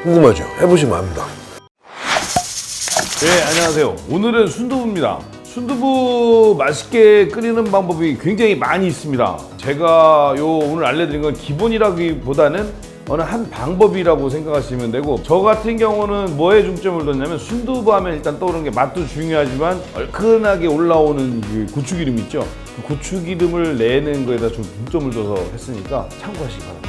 궁금하죠? 해보시면 압니다. 네, 안녕하세요. 오늘은 순두부입니다. 순두부 맛있게 끓이는 방법이 굉장히 많이 있습니다. 제가 오늘 알려드린 건 기본이라기보다는 어느 한 방법이라고 생각하시면 되고, 저 같은 경우는 뭐에 중점을 뒀냐면, 순두부 하면 일단 떠오르는 게 맛도 중요하지만 얼큰하게 올라오는 그 고추기름 있죠? 그 고추기름을 내는 거에다 좀 중점을 둬서 했으니까 참고하시기 바랍니다.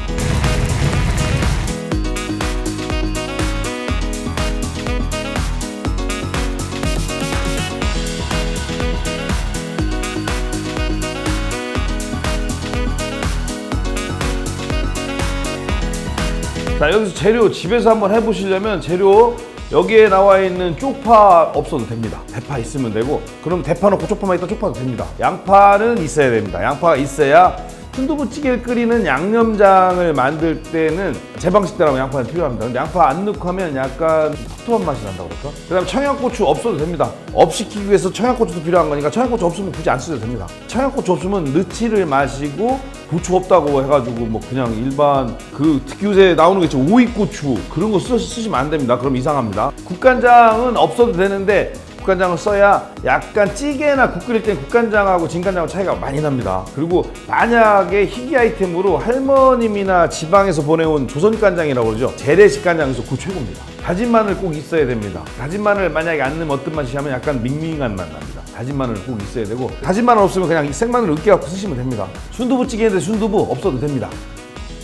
자, 여기서 재료 집에서 한번 해보시려면 재료 여기에 나와 있는 쪽파 없어도 됩니다. 대파 있으면 되고, 그럼 대파 넣고 쪽파만 있다 쪽파도 됩니다. 양파는 있어야 됩니다. 양파가 있어야 순두부찌개를 끓이는 양념장을 만들 때는 제 방식대로 양파는 필요합니다. 근데 양파 안 넣고 하면 약간 텁텁한 맛이 난다고 그럴까? 그 다음에 청양고추 없어도 됩니다. 업시키기 위해서 청양고추도 필요한 거니까 청양고추 없으면 굳이 안 쓰셔도 됩니다. 청양고추 없으면 넣지를 마시고, 고추 없다고 해가지고 뭐 그냥 일반 그 특히 요새 나오는 게 있죠, 오이고추 그런 거 쓰시면 안 됩니다. 그럼 이상합니다. 국간장은 없어도 되는데 국간장을 써야 약간 찌개나 국 끓일 땐 국간장하고 진간장하고 차이가 많이 납니다. 그리고 만약에 희귀 아이템으로 할머님이나 지방에서 보내온 조선간장이라고 그러죠, 재래식 간장에서 그거 최고입니다. 다진 마늘 꼭 있어야 됩니다. 다진 마늘 만약에 안 넣으면 어떤 맛이 하면 약간 밍밍한 맛 납니다. 다진 마늘 꼭 있어야 되고, 다진 마늘 없으면 그냥 생마늘 으깨갖고 쓰시면 됩니다. 순두부찌개인데 순두부 없어도 됩니다.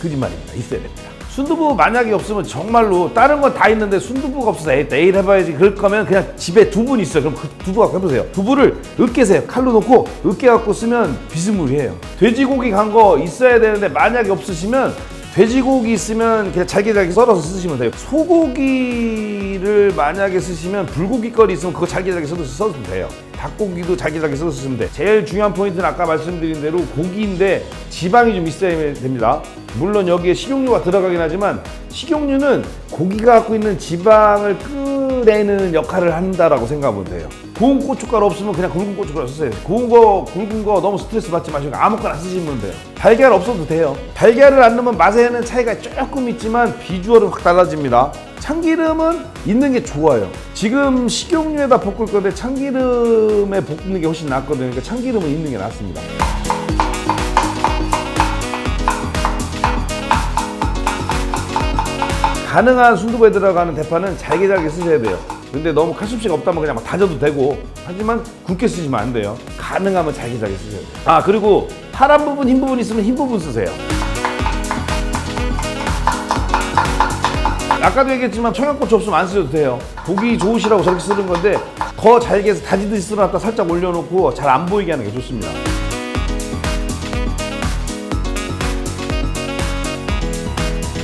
거짓말입니다. 있어야 됩니다. 순두부 만약에 없으면 정말로 다른 건 다 있는데 순두부가 없어서 내일 해봐야지 그럴 거면 그냥 집에 두부 있어요. 그럼 그 두부 갖고 해보세요. 두부를 으깨세요. 칼로 놓고 으깨갖고 쓰면 비스무리해요. 돼지고기 간 거 있어야 되는데 만약에 없으시면 돼지고기 있으면 그냥 잘게 썰어서 쓰시면 돼요. 소고기를 만약에 쓰시면 불고기거리 있으면 그거 잘게 썰어서 돼요. 닭고기도 잘게 썰어서 쓰면 돼. 제일 중요한 포인트는 아까 말씀드린 대로 고기인데 지방이 좀 있어야 됩니다. 물론 여기에 식용유가 들어가긴 하지만 식용유는 고기가 갖고 있는 지방을 끄내는 역할을 한다라고 생각하면 돼요. 구운 고춧가루 없으면 그냥 굵은 고춧가루 쓰세요. 구운 거, 굵은 거 너무 스트레스 받지 마시고 아무거나 쓰시면 돼요. 달걀 없어도 돼요. 달걀을 안 넣으면 맛에는 차이가 조금 있지만 비주얼은 확 달라집니다. 참기름은 있는 게 좋아요. 지금 식용유에다 볶을 건데 참기름에 볶는 게 훨씬 낫거든요. 그러니까 참기름은 있는 게 낫습니다. 가능한 순두부에 들어가는 대파는 잘게 쓰셔야 돼요. 근데 너무 칼슘씨가 없다면 그냥 막 다져도 되고, 하지만 굵게 쓰시면 안 돼요. 가능하면 잘게 쓰셔야 돼요. 아, 그리고 파란 부분, 흰 부분 있으면 흰 부분 쓰세요. 아까도 얘기했지만 청양고추 없으면 안 쓰셔도 돼요. 보기 좋으시라고 저렇게 쓰는 건데 더 잘게 해서 다지듯이 쓸어놨다 살짝 올려놓고 잘 안 보이게 하는 게 좋습니다.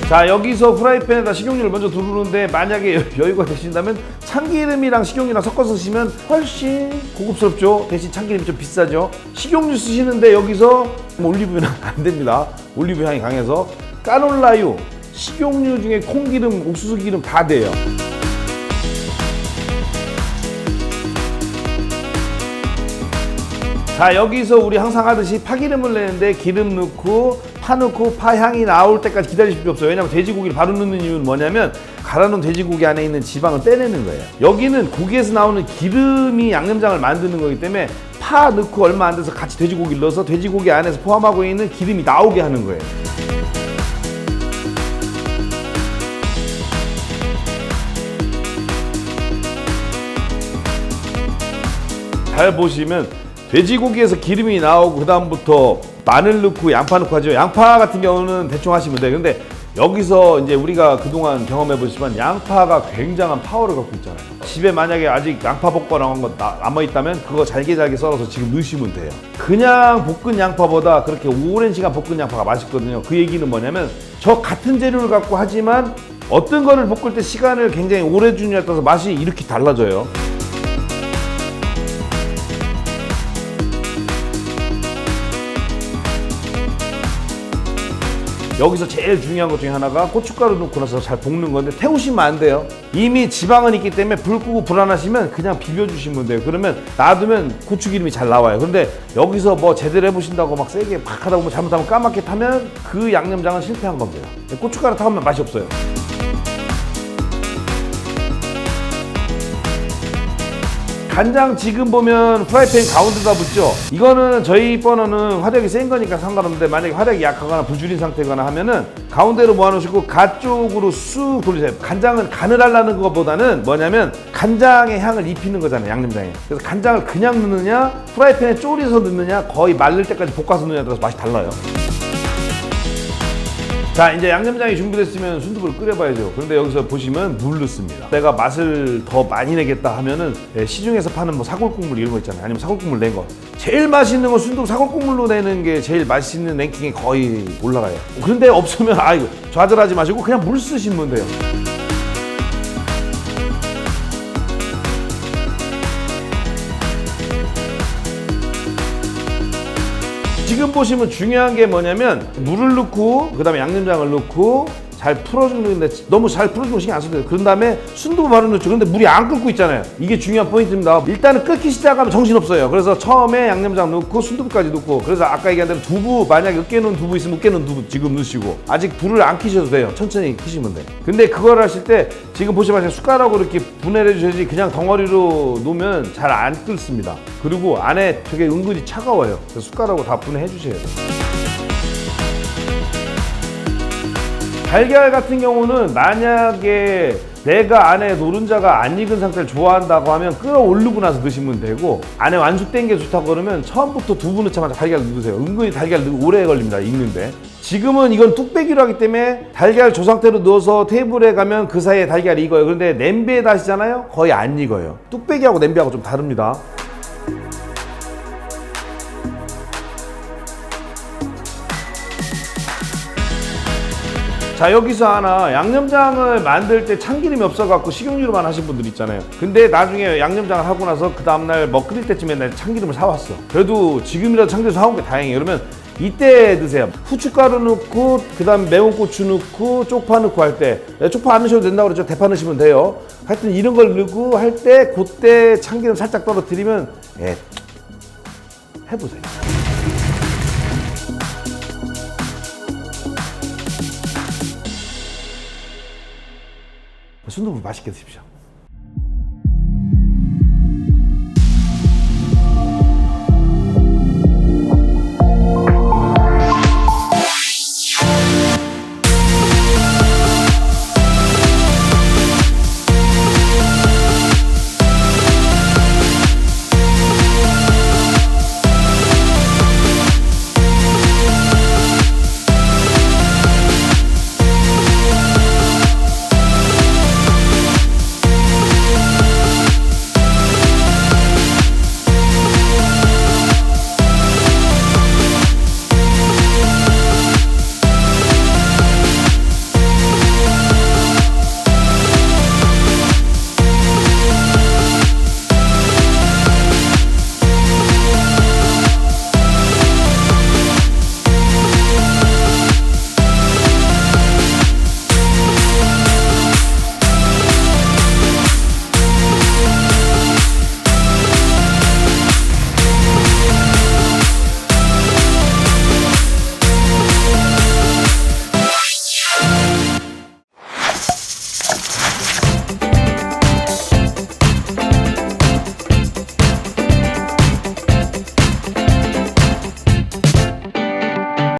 자, 여기서 프라이팬에다 식용유를 먼저 두르는데 만약에 여유가 되신다면 참기름이랑 식용유랑 섞어서 쓰시면 훨씬 고급스럽죠. 대신 참기름이 좀 비싸죠. 식용유 쓰시는데 여기서 올리브유는 안 됩니다. 올리브 향이 강해서 까놀라유, 식용유 중에 콩기름, 옥수수 기름 다 돼요. 자, 여기서 우리 항상 하듯이 파기름을 내는데 기름 넣고 파 넣고 파 향이 나올 때까지 기다리실 필요 없어요. 왜냐면 돼지고기를 바로 넣는 이유는 뭐냐면 갈아놓은 돼지고기 안에 있는 지방을 빼내는 거예요. 여기는 고기에서 나오는 기름이 양념장을 만드는 거기 때문에 파 넣고 얼마 안 돼서 같이 돼지고기를 넣어서 돼지고기 안에서 포함하고 있는 기름이 나오게 하는 거예요. 잘 보시면 돼지고기에서 기름이 나오고 그 다음부터 마늘 넣고 양파 넣고 하죠. 양파 같은 경우는 대충 하시면 돼요. 근데 여기서 이제 우리가 그동안 경험해 보시지만 양파가 굉장한 파워를 갖고 있잖아요. 집에 만약에 아직 양파 볶아 나온 거 남아 있다면 그거 잘게 썰어서 지금 넣으시면 돼요. 그냥 볶은 양파보다 그렇게 오랜 시간 볶은 양파가 맛있거든요. 그 얘기는 뭐냐면 저 같은 재료를 갖고 하지만 어떤 거를 볶을 때 시간을 굉장히 오래 주느냐에 따라서 맛이 이렇게 달라져요. 여기서 제일 중요한 것 중에 하나가 고춧가루 넣고 나서 잘 볶는 건데 태우시면 안 돼요. 이미 지방은 있기 때문에 불 끄고 불안하시면 그냥 비벼주시면 돼요. 그러면 놔두면 고추기름이 잘 나와요. 그런데 여기서 뭐 제대로 해보신다고 막 세게 막 하다 보면 잘못하면 까맣게 타면 그 양념장은 실패한 겁니다. 고춧가루 타면 맛이 없어요. 간장 지금 보면 프라이팬 가운데다 붓죠. 이거는 저희 버너는 화력이 센 거니까 상관없는데 만약에 화력이 약하거나 불줄인 상태거나 하면은 가운데로 모아놓으시고 가 쪽으로 쑥 돌리세요. 간장은 간을 하려는 것보다는 뭐냐면 간장의 향을 입히는 거잖아요, 양념장에. 그래서 간장을 그냥 넣느냐 프라이팬에 졸여서 넣느냐 거의 말릴 때까지 볶아서 넣느냐에 따라서 맛이 달라요. 자, 이제 양념장이 준비됐으면 순두부를 끓여봐야죠. 그런데 여기서 보시면 물 넣습니다. 내가 맛을 더 많이 내겠다 하면은 시중에서 파는 뭐 사골국물 이런 거 있잖아요. 아니면 사골국물 낸 거. 제일 맛있는 건 순두부 사골국물로 내는 게 제일 맛있는 랭킹에 거의 올라가요. 그런데 없으면 아이고 좌절하지 마시고 그냥 물 쓰시면 돼요. 지금 보시면 중요한 게 뭐냐면 물을 넣고 그 다음에 양념장을 넣고 잘 풀어주는데 너무 잘 풀어주는 거 신경 안 써도 돼요. 그런 다음에 순두부 바로 넣죠. 그런데 물이 안 끓고 있잖아요. 이게 중요한 포인트입니다. 일단은 끓기 시작하면 정신없어요. 그래서 처음에 양념장 넣고 순두부까지 넣고 그래서 아까 얘기한 대로 두부 만약에 으깨놓은 두부 있으면 으깨놓은 두부 지금 넣으시고 아직 불을 안 켜셔도 돼요. 천천히 켜시면 돼요. 근데 그걸 하실 때 지금 보시면 숟가락으로 이렇게 분해를 해주셔야지 그냥 덩어리로 놓으면 잘 안 끓습니다. 그리고 안에 되게 은근히 차가워요. 그래서 숟가락으로 다 분해해 주셔야 돼요. 달걀 같은 경우는 만약에 내가 안에 노른자가 안 익은 상태를 좋아한다고 하면 끓어오르고 나서 넣으시면 되고 안에 완숙된 게 좋다고 그러면 처음부터 두부 넣자마자 달걀 넣으세요. 은근히 달걀 오래 걸립니다, 익는데. 지금은 이건 뚝배기로 하기 때문에 달걀 저 상태로 넣어서 테이블에 가면 그 사이에 달걀이 익어요. 그런데 냄비에 다시잖아요? 거의 안 익어요. 뚝배기하고 냄비하고 좀 다릅니다. 자, 여기서 하나 양념장을 만들 때 참기름이 없어갖고 식용유로만 하신 분들 있잖아요. 근데 나중에 양념장을 하고 나서 그 다음날 뭐 끓일 때쯤에 나 참기름을 사왔어. 그래도 지금이라도 참기름 사온 게 다행이에요. 그러면 이때 드세요. 후춧가루 넣고 그 다음 매운 고추 넣고 쪽파 넣고 할 때 쪽파 안 넣으셔도 된다고 그러죠. 대파 넣으시면 돼요. 하여튼 이런 걸 넣고 할 때 그때 참기름 살짝 떨어뜨리면 해보세요. 순두부 맛있게 드십시오.